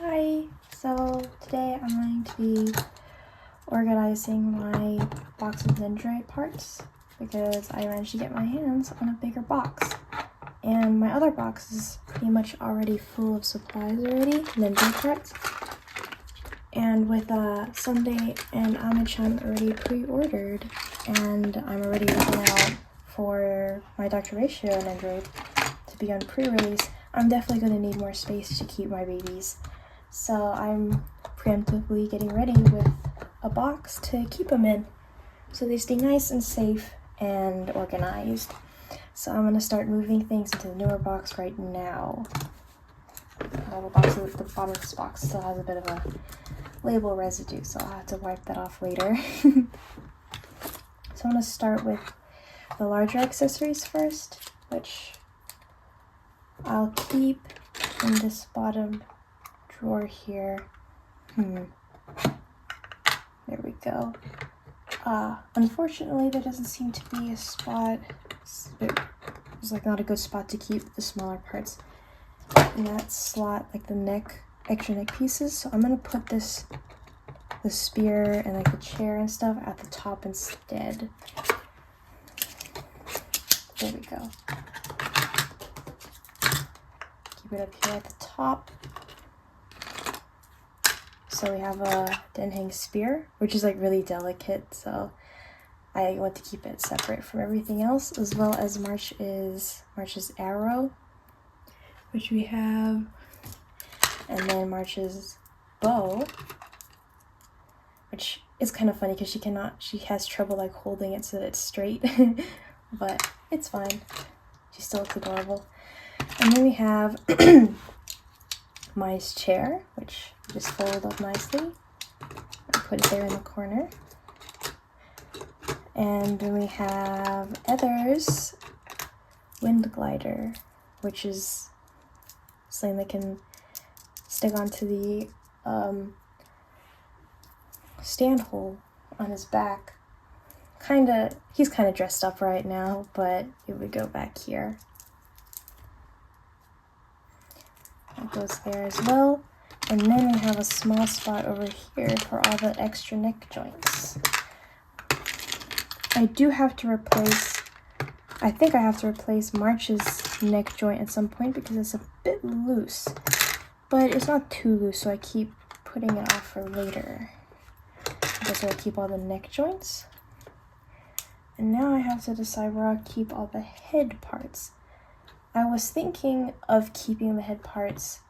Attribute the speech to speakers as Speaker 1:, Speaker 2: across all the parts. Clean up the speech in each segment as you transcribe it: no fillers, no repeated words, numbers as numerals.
Speaker 1: Hi! So today I'm going to be organizing my box of Nendoroid parts because I managed to get my hands on a bigger box. And my other box is pretty much already full of supplies already, Nendoroid parts. And with Sunday and Amachan already pre-ordered, and I'm already looking out for my Dr. Ratio Nendoroid to be on pre-release, I'm definitely going to need more space to keep my babies. So I'm preemptively getting ready with a box to keep them in so they stay nice and safe and organized. So I'm going to start moving things into the newer box right now. The bottom of this box still has a bit of a label residue, so I'll have to wipe that off later. So I'm going to start with the larger accessories first, which I'll keep in this bottom drawer here. There we go. Unfortunately, there doesn't seem to be a spot. There's like not a good spot to keep the smaller parts in that slot, like the extra neck pieces. So I'm gonna put the spear and like the chair and stuff at the top instead. There we go. Keep it up here at the top. So we have a Denhang spear, which is like really delicate, so I want to keep it separate from everything else, as well as March's arrow, which we have, and then March's bow, which is kind of funny because she has trouble like holding it so that it's straight, but it's fine. She still looks adorable. And then we have Mai's chair, which just fold up nicely. I put it there in the corner. And then we have Ether's wind glider, which is something that can stick onto the stand hole on his back. He's kind of dressed up right now, but it would go back here. That goes there as well. And then we have a small spot over here for all the extra neck joints. I do have to replace, I think I have to replace March's neck joint at some point because it's a bit loose. But it's not too loose, so I keep putting it off for later. I guess I'll keep all the neck joints. And now I have to decide where I'll keep all the head parts. I was thinking of keeping the head parts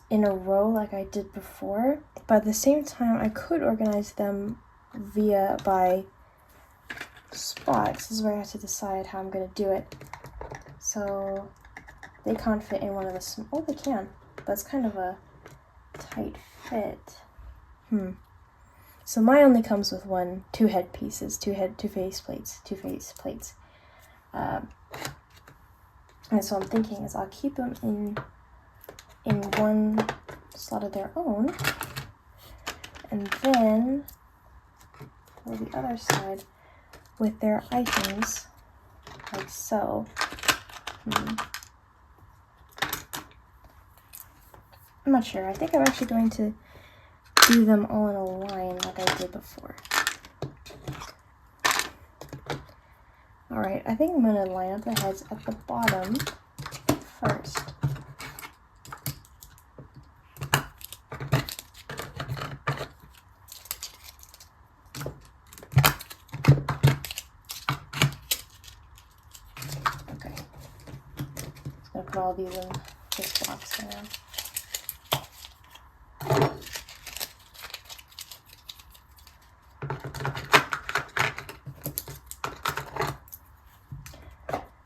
Speaker 1: in a row like I did before, but at the same time I could organize them by spots. This is where I have to decide how I'm going to do it. So they can't fit in one of the oh, they can, but it's kind of a tight fit. So mine only comes with two head pieces, two face plates. And so I'm thinking is I'll keep them in one slot of their own, and then for the other side with their items, like so. I'm not sure. I think I'm actually going to do them all in a line like I did before. Alright, I think I'm going to line up the heads at the bottom first. Okay. Just going to put all these in this box now.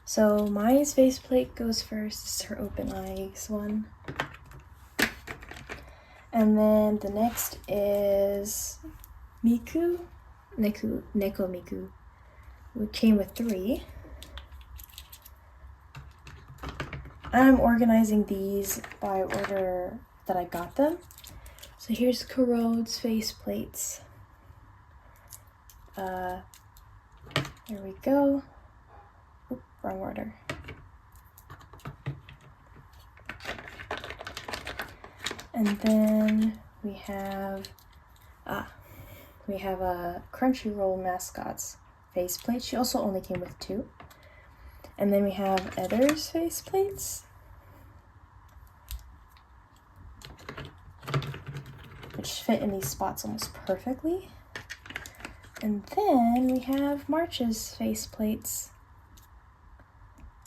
Speaker 1: So Mai's faceplate goes first. This is her open eyes one. And then the next is Neko Miku, who came with 3. I'm organizing these by order that I got them. So here's Kurode's faceplates. There we go. Oop, wrong order. And then we have a Crunchyroll mascot's faceplate. She also only came with 2. And then we have Eder's faceplates, which fit in these spots almost perfectly. And then we have March's faceplates.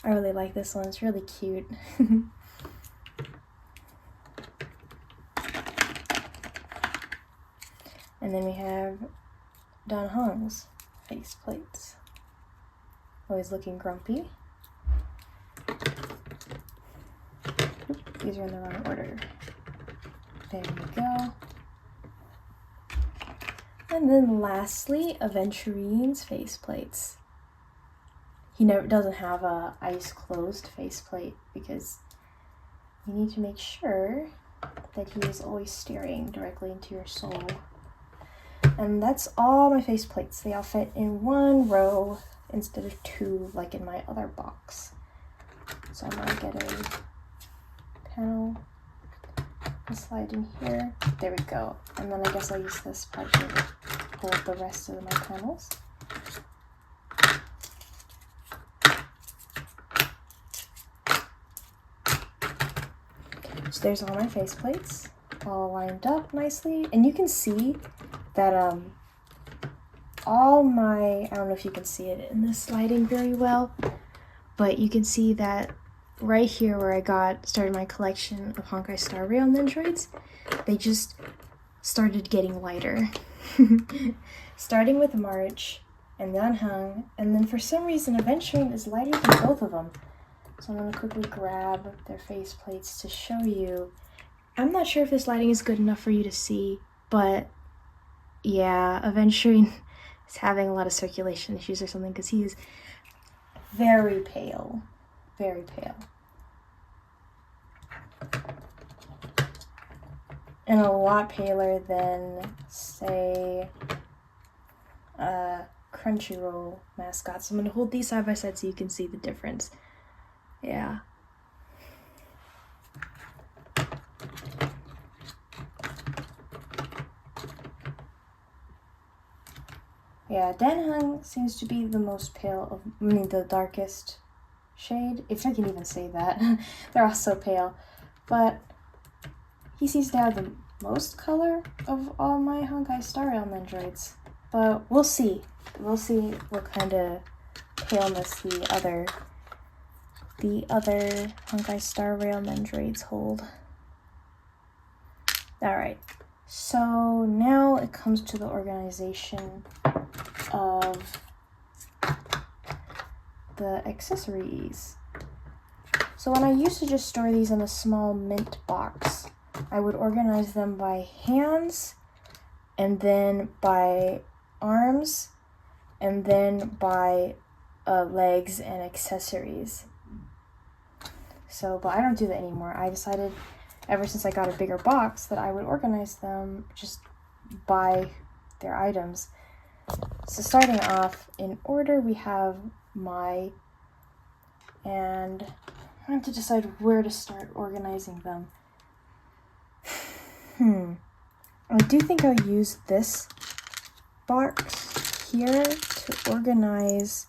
Speaker 1: I really like this one, it's really cute. And then we have Dan Hong's faceplates. Always looking grumpy. Oop, these are in the wrong order. There we go. And then lastly, Aventurine's faceplates. He doesn't have a eyes closed faceplate because you need to make sure that he is always staring directly into your soul. And that's all my faceplates. They all fit in 1 row instead of 2 like in my other box. So I'm gonna get a panel and slide in here. There we go. And then I guess I'll use this part to hold the rest of my panels. So there's all my faceplates all lined up nicely, and you can see that all my, I don't know if you can see it in this lighting very well, but you can see that right here where I started my collection of Honkai Star Rail Nendoroids, they just started getting lighter. Starting with March and then Hung, and then for some reason Aventurine is lighter than both of them. So I'm going to quickly grab their faceplates to show you. I'm not sure if this lighting is good enough for you to see, but yeah, Aventurine is having a lot of circulation issues or something because he is very pale. Very pale. And a lot paler than, say, Crunchyroll mascots. So I'm going to hold these side by side so you can see the difference. Yeah. Yeah, Danheng seems to be the most pale of, the darkest shade, if I can even say that. They're all so pale. But he seems to have the most color of all my Honkai Star Rail Nendoroids. But we'll see. We'll see what kind of paleness the other Honkai Star Rail Nendoroids hold. Alright, so now it comes to the organization of the accessories. So when I used to just store these in a small mint box, I would organize them by hands, and then by arms, and then by legs and accessories. So, but I don't do that anymore. I decided ever since I got a bigger box that I would organize them just by their items. So starting off in order, we have and I have to decide where to start organizing them. I do think I'll use this box here to organize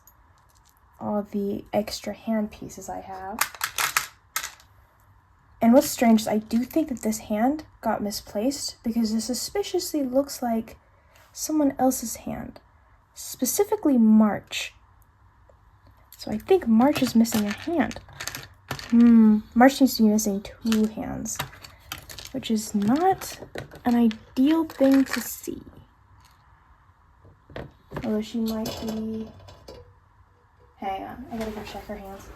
Speaker 1: all the extra hand pieces I have. And what's strange is I do think that this hand got misplaced because it suspiciously looks like someone else's hand, specifically March. So I think March is missing a hand. March seems to be missing 2 hands, which is not an ideal thing to see. Although she might be... Hang on, I gotta go check her hands.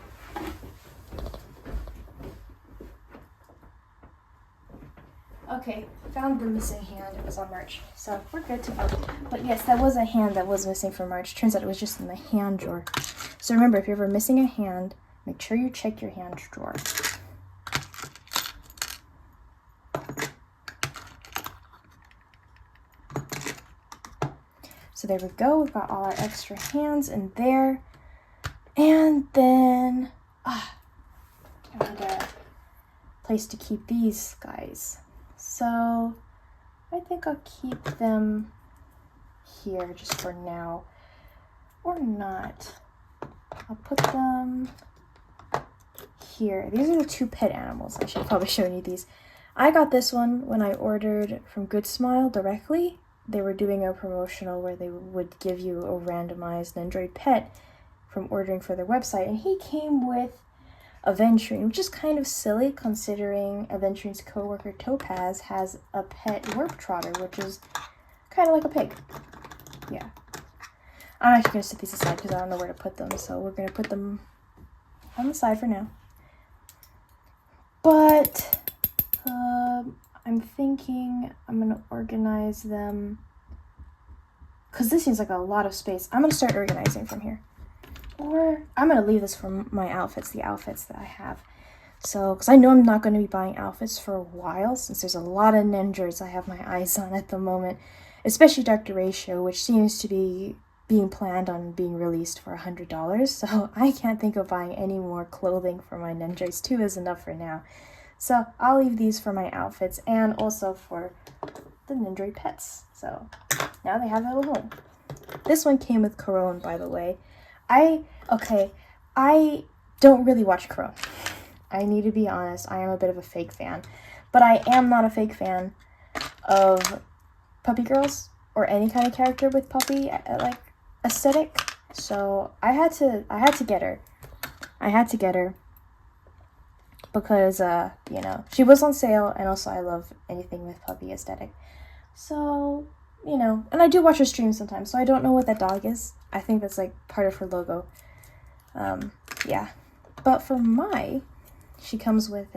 Speaker 1: Okay, found the missing hand. It was on March, so we're good to go. But yes, that was a hand that was missing from March. Turns out it was just in the hand drawer. So remember, if you're ever missing a hand, make sure you check your hand drawer. So there we go. We've got all our extra hands in there. And then, I need a place to keep these guys. So I think I'll keep them here just for now. Or not. I'll put them here. These are the 2 pet animals. I should probably show you these. I got this one when I ordered from Good Smile directly. They were doing a promotional where they would give you a randomized Nendoroid pet from ordering for their website, and he came with Aventurine, which is kind of silly considering Aventurine's co-worker Topaz has a pet warp trotter, which is kind of like a pig. Yeah. I'm actually going to set these aside because I don't know where to put them, so we're going to put them on the side for now. But I'm thinking I'm going to organize them because this seems like a lot of space. I'm going to start organizing from here. Or I'm going to leave this for my outfits, the outfits that I have. So, because I know I'm not going to be buying outfits for a while since there's a lot of Nendoroids I have my eyes on at the moment. Especially Dr. Ratio, which seems to be being planned on being released for $100. So I can't think of buying any more clothing for my Nendoroids. 2 is enough for now. So I'll leave these for my outfits and also for the Nendoroid pets. So now they have a little home. This one came with Corone, by the way. I don't really watch Corone. I need to be honest, I am a bit of a fake fan. But I am not a fake fan of puppy girls or any kind of character with puppy like aesthetic. So I had to get her. I had to get her because you know, she was on sale, and also I love anything with puppy aesthetic. So, you know, and I do watch her stream sometimes, so I don't know what that dog is. I think that's like part of her logo. Yeah. But for she comes with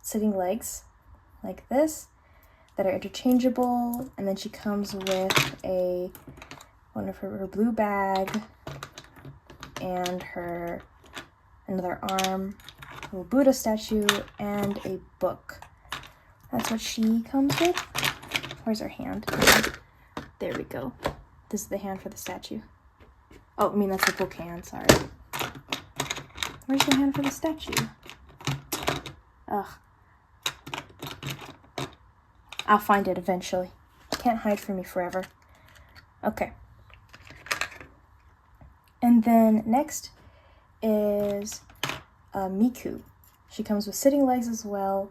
Speaker 1: sitting legs, like this, that are interchangeable, and then she comes with one of her blue bag, and another arm, a little Buddha statue, and a book. That's what she comes with. Where's her hand? There we go. This is the hand for the statue. Oh, I mean, that's the book hand, sorry. Where's the hand for the statue? Ugh. I'll find it eventually. Can't hide from me forever. Okay. And then next is Miku. She comes with sitting legs as well.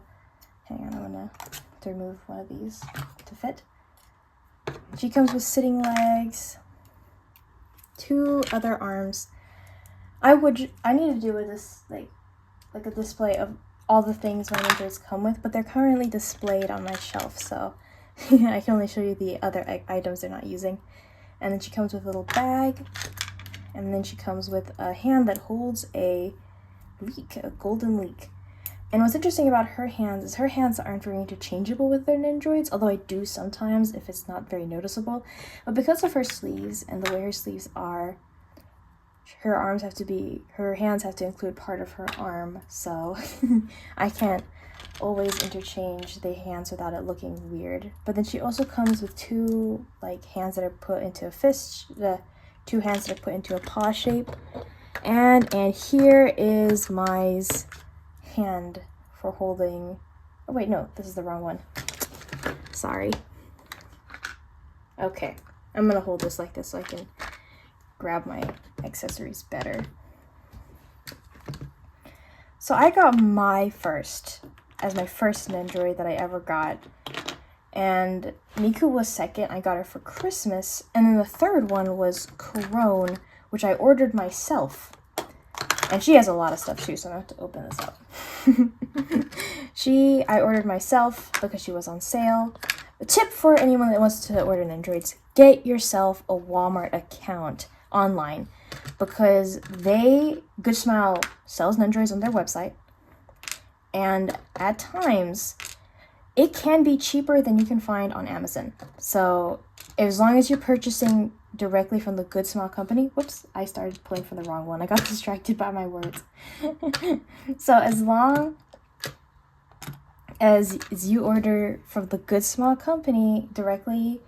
Speaker 1: Hang on, I'm gonna have to remove one of these to fit. She comes with sitting legs, 2 other arms. I need to do with this like a display of all the things my Nendoroids come with, but they're currently displayed on my shelf, so I can only show you the other items they're not using. And then she comes with a little bag, and then she comes with a hand that holds a leek, a golden leek. And what's interesting about her hands is her hands aren't very interchangeable with their Nendoroids, although I do sometimes if it's not very noticeable. But because of her sleeves and the way her sleeves are, her hands have to include part of her arm, so I can't always interchange the hands without it looking weird. But then she also comes with 2 hands that are put into a fist, the 2 hands that are put into a paw shape, and here is Mai's hand for holding. Oh wait, no, this is the wrong one. Sorry. Okay, I'm gonna hold this like this so I can grab my accessories better. So I got Mai first as my first Nendoroid that I ever got, and Miku was second. I got her for Christmas, and then the third one was Corone, which I ordered myself. And she has a lot of stuff too, so I'm going to have to open this up. I ordered myself because she was on sale. A tip for anyone that wants to order Nendoroids: get yourself a Walmart account online, because Good Smile sells Nendoroids on their website, and at times it can be cheaper than you can find on Amazon. So as long as you're purchasing directly from the Good Smile company. Whoops, I started playing for the wrong one. I got distracted by my words. So as long as you order from the Good Smile company directly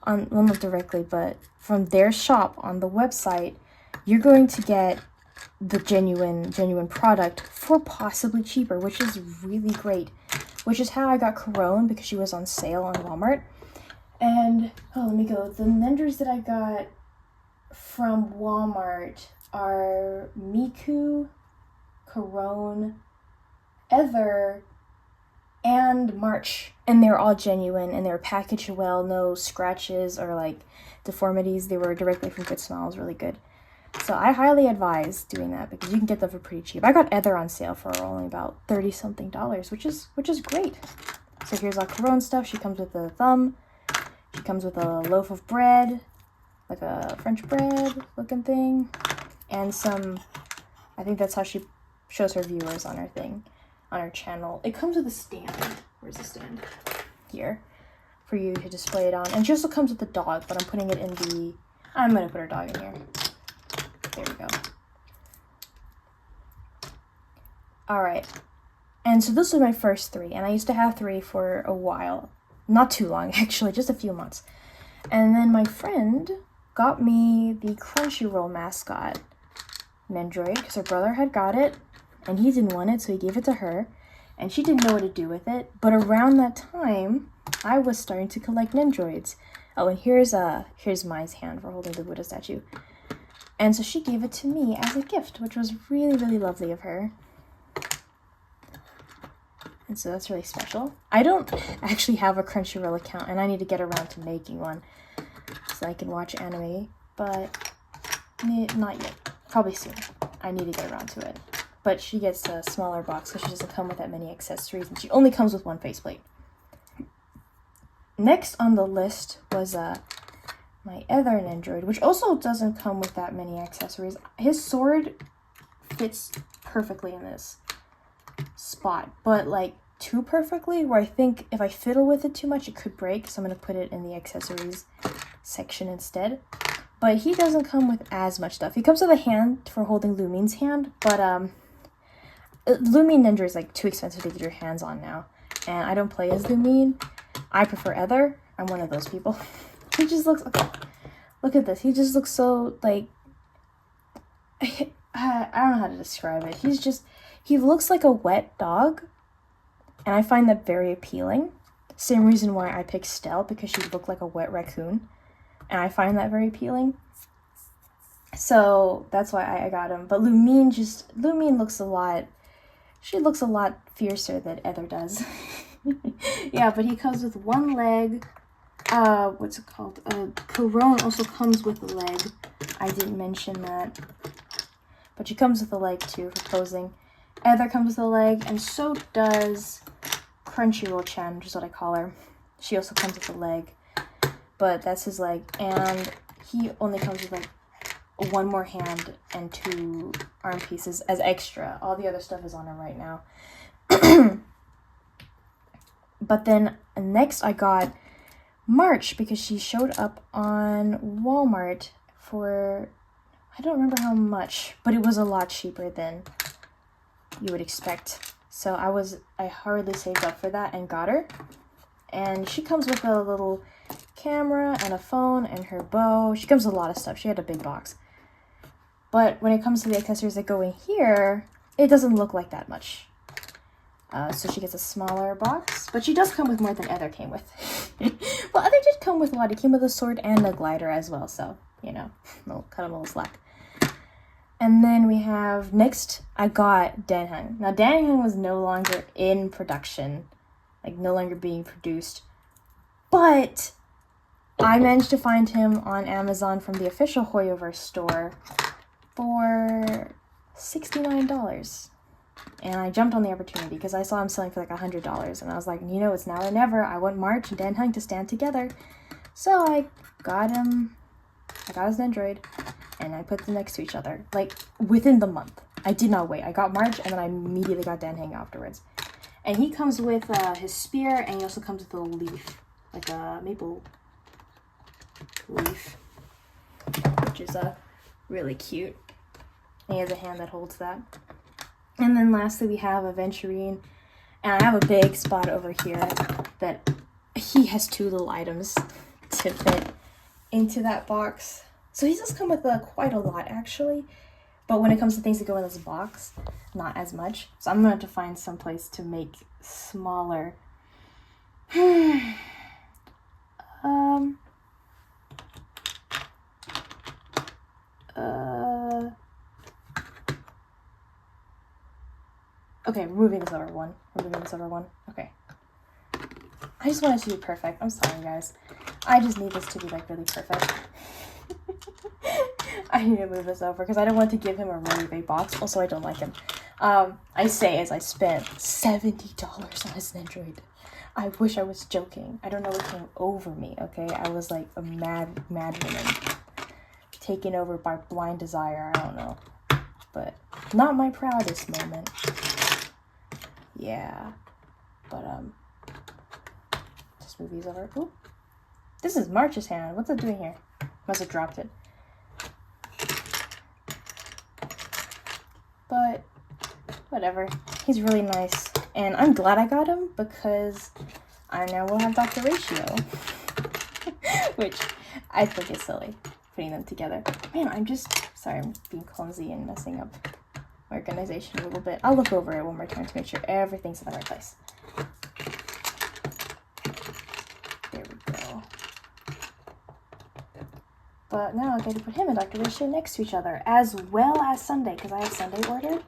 Speaker 1: on, well, not directly, but from their shop on the website, you're going to get the genuine product for possibly cheaper, which is really great. which is how I got Corone, because she was on sale on Walmart. And, oh, let me go. The Nendoroids that I got from Walmart are Miku, Corone, Ether, and March. And they're all genuine, and they're packaged well, no scratches or like deformities. They were directly from Good Smiles, really good. So I highly advise doing that because you can get them for pretty cheap. I got Ether on sale for only about $30-something, which is great. So here's our Corone stuff. She comes with a thumb. She comes with a loaf of bread, like a French bread looking thing, and some, I think that's how she shows her viewers on her thing, on her channel. It comes with a stand. Where's the stand? Here. For you to display it on. And she also comes with the dog, but I'm putting it in the, I'm going to put her dog in here. There we go. Alright. And so this was my first 3, and I used to have 3 for a while. Not too long, actually, just a few months. And then my friend got me the Crunchyroll mascot Nendoroid, because her brother had got it, and he didn't want it, so he gave it to her. And she didn't know what to do with it. But around that time, I was starting to collect Nendoroids. Oh, and here's Mai's hand for holding the Buddha statue. And so she gave it to me as a gift, which was really, really lovely of her. And so that's really special. I don't actually have a Crunchyroll account, and I need to get around to making one so I can watch anime, but not yet. Probably soon. I need to get around to it. But she gets a smaller box because she doesn't come with that many accessories, and she only comes with one faceplate. Next on the list was my other Nendoroid, which also doesn't come with that many accessories. His sword fits perfectly in this spot, but like too perfectly, where I think if I fiddle with it too much it could break, so I'm going to put it in the accessories section instead. But he doesn't come with as much stuff. He comes with a hand for holding Lumine's hand, but Lumine Nendoroid is like too expensive to get your hands on now, and I don't play as Lumine. I prefer Ether. I'm one of those people. He just looks, okay, look at this, he just looks so like, I don't know how to describe it. He looks like a wet dog, and I find that very appealing. Same reason why I picked Stell, because she looked like a wet raccoon, and I find that very appealing. So that's why I got him. But Lumine looks a lot, she looks a lot fiercer than Ether does. Yeah, but he comes with one leg. What's it called? Corone also comes with a leg. I didn't mention that. But she comes with a leg too for posing. Ether comes with a leg, and so does Crunchyroll-chan, which is what I call her. She also comes with a leg, but that's his leg. And he only comes with like one more hand and 2 arm pieces as extra. All the other stuff is on him right now. But then next I got March, because she showed up on Walmart for, I don't remember how much, but it was a lot cheaper than you would expect. So I hurriedly saved up for that and got her. And she comes with a little camera and a phone and her bow. She comes with a lot of stuff. She had a big box. But when it comes to the accessories that go in here, it doesn't look like that much. So she gets a smaller box, but she does come with more than Ether came with. Well, Ether did come with a lot. It came with a sword and a glider as well, so, you know, we'll cut him a little slack. And then we have, next, I got Danheng. Now, Danheng was no longer in production, like, no longer being produced, but I managed to find him on Amazon from the official Hoyoverse store for $69. And I jumped on the opportunity because I saw him selling for like $100, and I was like, you know, it's now or never. I want March and Danheng to stand together. So I got him, I got his Nendoroid, and I put them next to each other, like within the month. I did not wait. I got March, and then I immediately got Danheng afterwards. And he comes with his spear, and he also comes with a leaf, like a maple leaf, which is really cute. And he has a hand that holds that. And then lastly, we have Aventurine, and I have a big spot over here that he has 2 little items to fit into that box. So he does come with quite a lot, actually, But when it comes to things that go in this box, not as much. So I'm going to have to find some place to make smaller. Okay, removing this over one. Okay. I just want it to be perfect. I'm sorry, guys. I just need this to be, like, really perfect. I need to move this over because I don't want to give him a really big box. Also, I don't like him. I say as I spent $70 on his Nendoroid. I wish I was joking. I don't know what came over me, okay? I was like a mad woman. Taken over by blind desire, I don't know. But not my proudest moment. Yeah. But, just move these over. Ooh. This is March's hand. What's it doing here? Must have dropped it. But whatever. He's really nice. And I'm glad I got him because I now will have Dr. Ratio. Which I think is silly, putting them together. Man, I'm being clumsy and messing up organization a little bit. I'll look over it one more time to make sure everything's in the right place. There we go. But now I get to put him and Dr. Ratio next to each other, as well as Sunday, because I have Sunday ordered.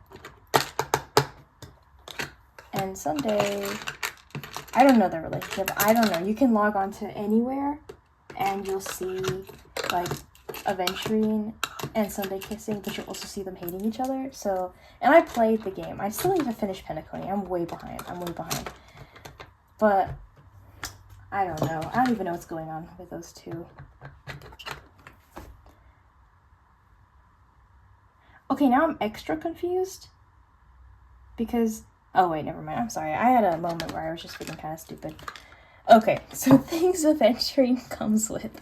Speaker 1: And Sunday, I don't know their relationship. I don't know. You can log on to anywhere, and you'll see, like, Aventurine and Sunday kissing, but you'll also see them hating each other. So, and I played the game. I still need to finish Penacony. I'm way behind. But, I don't know. I don't even know what's going on with those two. Okay, now I'm extra confused. Because, oh wait, never mind. I'm sorry. I had a moment where I was just feeling kind of stupid. Okay, so things Aventurine comes with.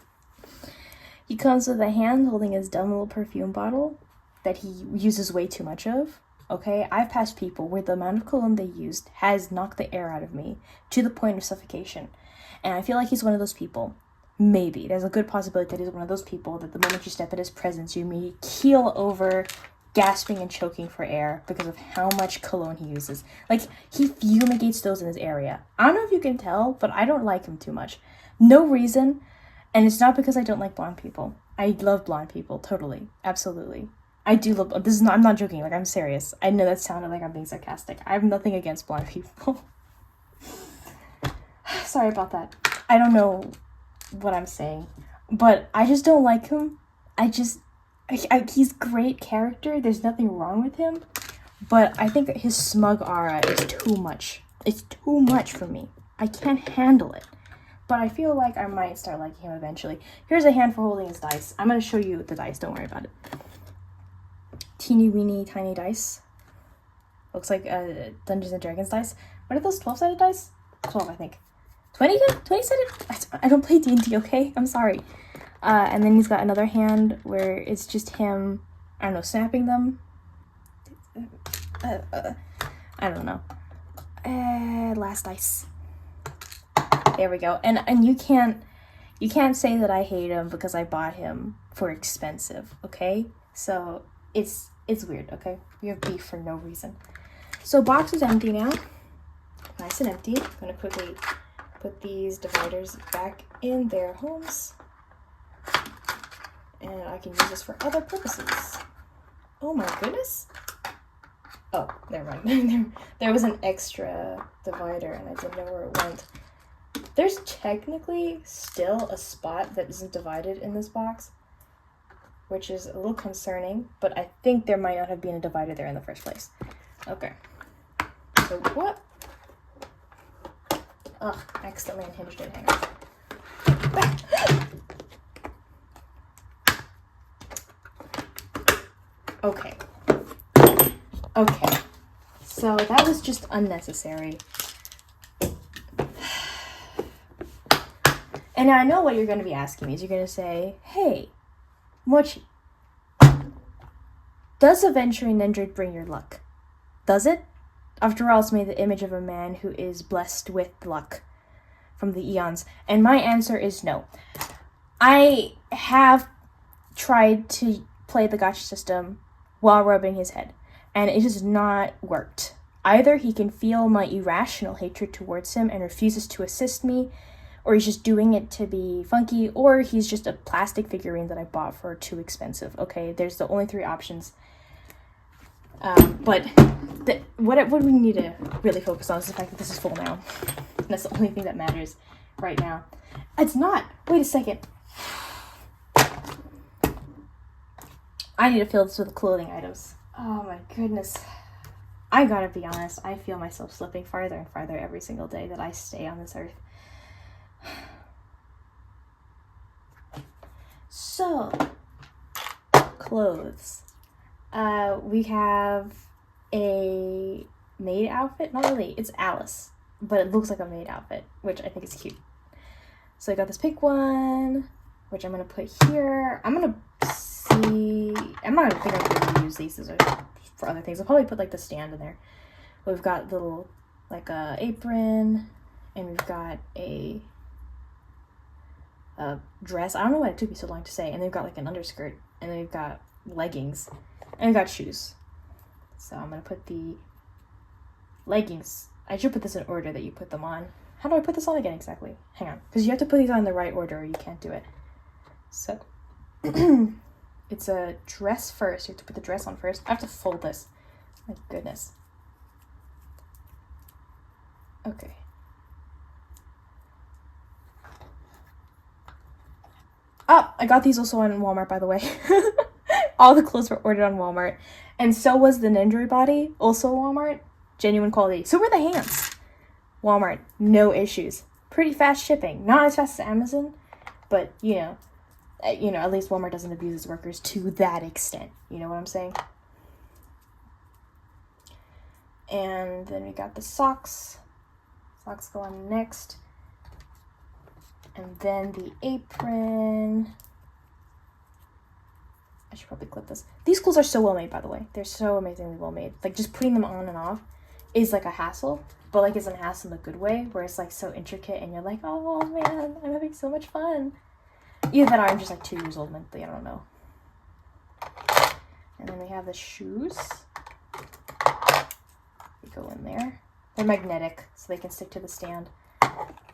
Speaker 1: He comes with a hand holding his dumb little perfume bottle that he uses way too much of. Okay, I've passed people where the amount of cologne they used has knocked the air out of me to the point of suffocation. And I feel like he's one of those people. Maybe. There's a good possibility that he's one of those people that the moment you step in his presence, you may keel over, gasping and choking for air because of how much cologne he uses. Like, he fumigates those in his area. I don't know if you can tell, but I don't like him too much. No reason. And it's not because I don't like blonde people. I love blonde people, totally, absolutely. I do love, I'm not joking, like, I'm serious. I know that sounded like I'm being sarcastic. I have nothing against blonde people. Sorry about that. I don't know what I'm saying, but I just don't like him. He's great character, there's nothing wrong with him, but I think his smug aura is too much. It's too much for me. I can't handle it. But I feel like I might start liking him eventually. Here's a hand for holding his dice. I'm going to show you the dice. Don't worry about it. Teeny weeny tiny dice. Looks like Dungeons & Dragons dice. What are those 12-sided dice? 12, I think. 20-sided? I don't play D&D, okay? I'm sorry. And then he's got another hand where it's just him, I don't know, snapping them. I don't know. Last dice. There we go. And you can't say that I hate him because I bought him for expensive, okay? So it's weird, okay? We have beef for no reason. So box is empty now. Nice and empty. I'm gonna quickly put these dividers back in their homes. And I can use this for other purposes. Oh my goodness. Oh, never mind. There was an extra divider and I didn't know where it went. There's technically still a spot that isn't divided in this box, which is a little concerning, but I think there might not have been a divider there in the first place. Okay. So what? Ugh, I accidentally unhinged it. Hang on. Okay. Okay. So that was just unnecessary. And now I know what you're going to be asking me is you're going to say, hey, Mochi, does Aventurine Nendoroid bring your luck? Does it? After all, it's made the image of a man who is blessed with luck from the eons. And my answer is no. I have tried to play the gacha system while rubbing his head. And it has not worked. Either he can feel my irrational hatred towards him and refuses to assist me, or he's just doing it to be funky, or he's just a plastic figurine that I bought for too expensive. Okay, there's the only 3 options. But what we need to really focus on is the fact that this is full now. And that's the only thing that matters right now. It's not. Wait a second. I need to fill this with clothing items. Oh my goodness. I gotta be honest. I feel myself slipping farther and farther every single day that I stay on this earth. So, clothes. We have a maid outfit. Not really, it's Alice, but it looks like a maid outfit, which I think is cute. So I got this pink one, which I'm gonna put here. I'm not gonna use these. These are for other things. I'll probably put like the stand in there. We've got little like a apron, and we've got a dress. I don't know why it took me so long to say. And they've got like an underskirt, and then we've got leggings, and we've got shoes. So I'm gonna put the leggings. I should put this in order that you put them on. How do I put this on again exactly? Hang on, because you have to put these on in the right order or you can't do it. So it's a dress first. You have to put the dress on first. I have to fold this. My goodness. Okay. Oh, I got these also on Walmart, by the way. All the clothes were ordered on Walmart. And so was the Nendoroid body, also Walmart. Genuine quality. So were the hands. Walmart, no issues. Pretty fast shipping. Not as fast as Amazon, but, you know, at least Walmart doesn't abuse its workers to that extent. You know what I'm saying? And then we got the socks. Socks go on next. And then the apron. I should probably clip this. These clothes are so well made, by the way. They're so amazingly well made. Like, just putting them on and off is like a hassle. But like, it's a hassle in a good way, where it's like so intricate and you're like, oh man, I'm having so much fun. Either that or I'm just like 2 years old mentally, I don't know. And then we have the shoes. They go in there. They're magnetic, so they can stick to the stand.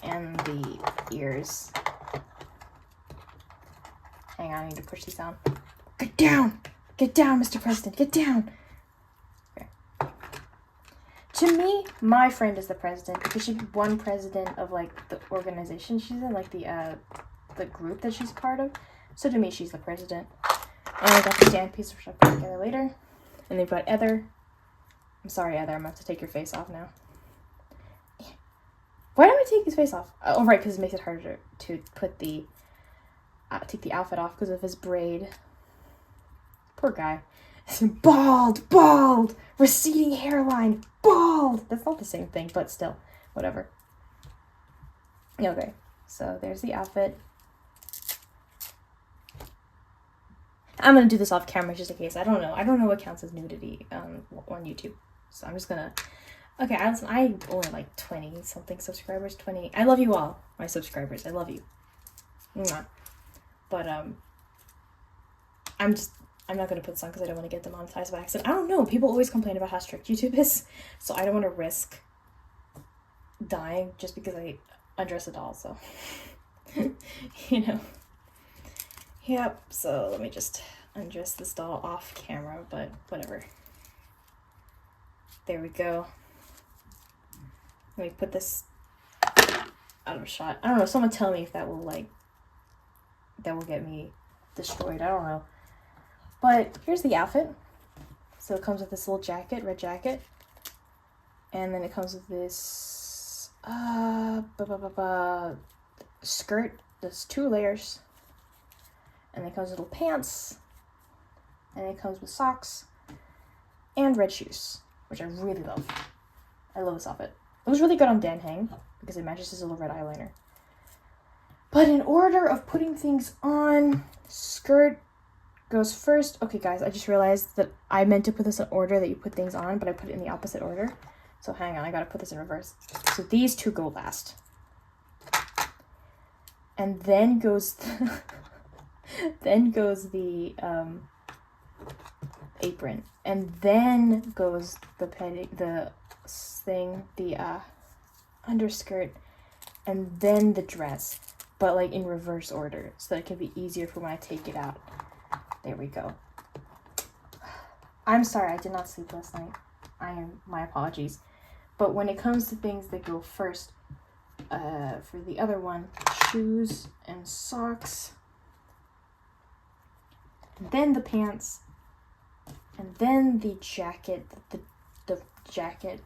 Speaker 1: And the ears. Hang on, I need to push these down. Get down! Get down, Mr. President, get down! Okay. To me, my friend is the president, because she's one president of like the organization she's in, like the group that she's part of. So to me, she's the president. And I got the stand piece, which I'll put together later. And they've got Ether. I'm sorry, Ether, I'm going to have to take your face off now. Why do I take his face off? Oh, right, because it makes it harder to put the take the outfit off because of his braid. Poor guy. Bald, receding hairline, bald. That's not the same thing, but still, whatever. Okay, so there's the outfit. I'm gonna do this off camera just in case. I don't know what counts as nudity on YouTube, so I'm just gonna. Okay, I only like 20 something subscribers. 20. I love you all, my subscribers. I love you. Mwah. But I'm not gonna put this on because I don't want to get demonetized by accident. I don't know. People always complain about how strict YouTube is, so I don't want to risk dying just because I undress a doll. So you know. Yep. So let me just undress this doll off camera, but whatever. There we go. Let me put this out of shot. I don't know. Someone tell me if that will get me destroyed. I don't know. But here's the outfit. So it comes with this little jacket, red jacket. And then it comes with this skirt. There's 2 layers. And it comes with little pants. And it comes with socks. And red shoes, which I really love. I love this outfit. It was really good on Dan Hang because it matches his little red eyeliner. But in order of putting things on, skirt goes first. Okay, guys, I just realized that I meant to put this in order that you put things on, but I put it in the opposite order. So hang on, I gotta put this in reverse. So these 2 go last. And then goes the apron, and then goes the underskirt, and then the dress, but like in reverse order, so that it can be easier for when I take it out. There we go. I'm sorry, I did not sleep last night. My apologies. But when it comes to things that go first, for the other one, shoes and socks, then the pants, and then the jacket, the jacket,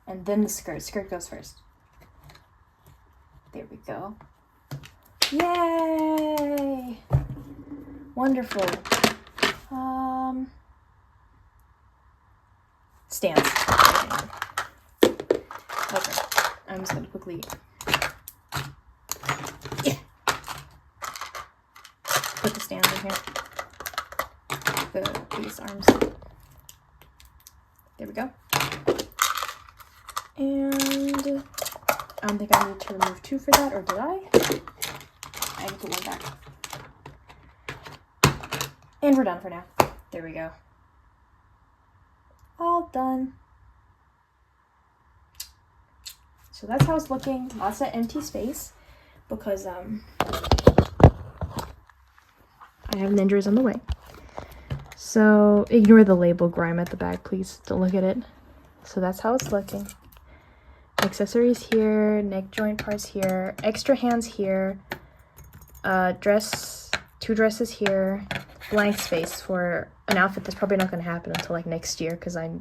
Speaker 1: and then the skirt. Skirt goes first. There we go. Yay! Wonderful. Stands. Okay, I'm just gonna quickly put the stands in here. These arms. There we go. And I don't think I need to remove 2 for that, or did I? I need to put 1 back. And we're done for now. There we go. All done. So that's how it's looking. Lots of empty space because I have Nendoroids on the way. So ignore the label grime at the back, please. Don't look at it. So that's how it's looking. Accessories here, neck joint parts here, extra hands here, dress, 2 dresses here, blank space for an outfit that's probably not going to happen until like next year because I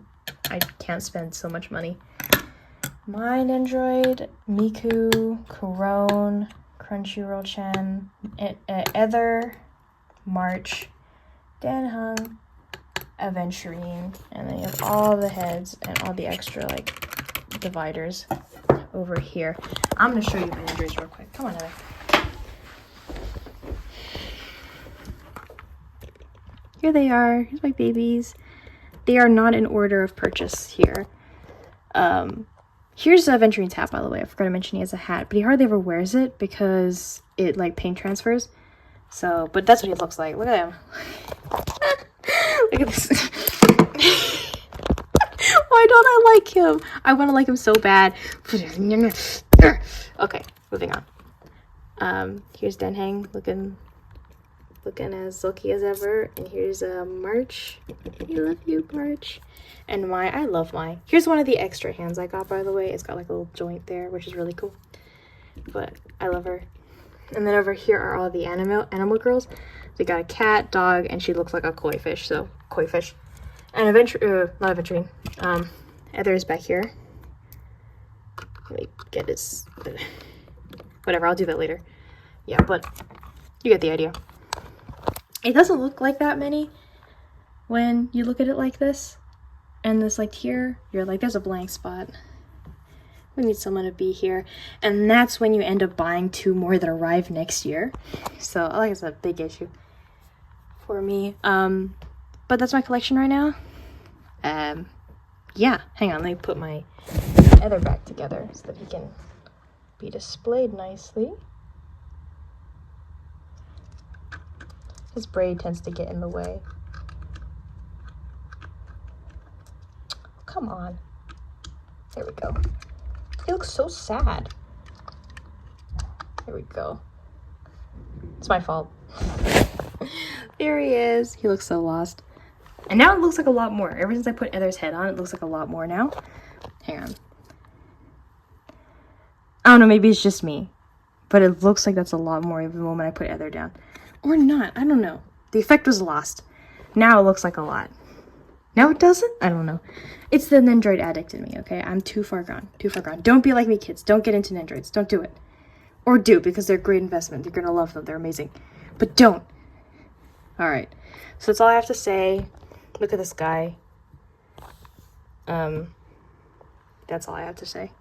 Speaker 1: can't spend so much money. My Nendoroid, Miku, Corone, Crunchyroll-chan, Ether, March, Danhung, Aventurine, and then you have all the heads and all the extra like dividers over here. I'm gonna show you my Nendoroids real quick. Come on, Heather. Here they are. Here's my babies. They are not in order of purchase here. Here's Aventurine's hat, by the way. I forgot to mention he has a hat, but he hardly ever wears it because it like paint transfers. So, but that's what he looks like. Look at him. Look at this. Why don't I like him? I want to like him so bad. Okay, moving on. Here's Denhang looking as silky as ever, and here's March. I love you, March. And I love my. Here's one of the extra hands I got, by the way. It's got like a little joint there, which is really cool. But I love her. And then over here are all the animal girls. They got a cat, dog, and she looks like a koi fish. So koi fish. And not Aventurine. Ether is back here. Let me get his. Whatever, I'll do that later. Yeah, but you get the idea. It doesn't look like that many when you look at it like this. And this like here, you're like, there's a blank spot. We need someone to be here. And that's when you end up buying 2 more that arrive next year. So like I said, a big issue for me. But that's my collection right now. Yeah, hang on, let me put my other back together so that he can be displayed nicely. His braid tends to get in the way. Come on. There we go. He looks so sad. There we go. It's my fault. There he is. He looks so lost. And now it looks like a lot more. Ever since I put Ether's head on, it looks like a lot more now. Hang on. I don't know, maybe it's just me. But it looks like that's a lot more even the moment I put Ether down. Or not, I don't know. The effect was lost. Now it looks like a lot. Now it doesn't? I don't know. It's the Nendoroid addict in me, okay? I'm too far gone. Too far gone. Don't be like me, kids. Don't get into Nendoroids. Don't do it. Or do, because they're a great investment. You're gonna love them. They're amazing. But don't. Alright. So that's all I have to say. Look at this guy. That's all I have to say.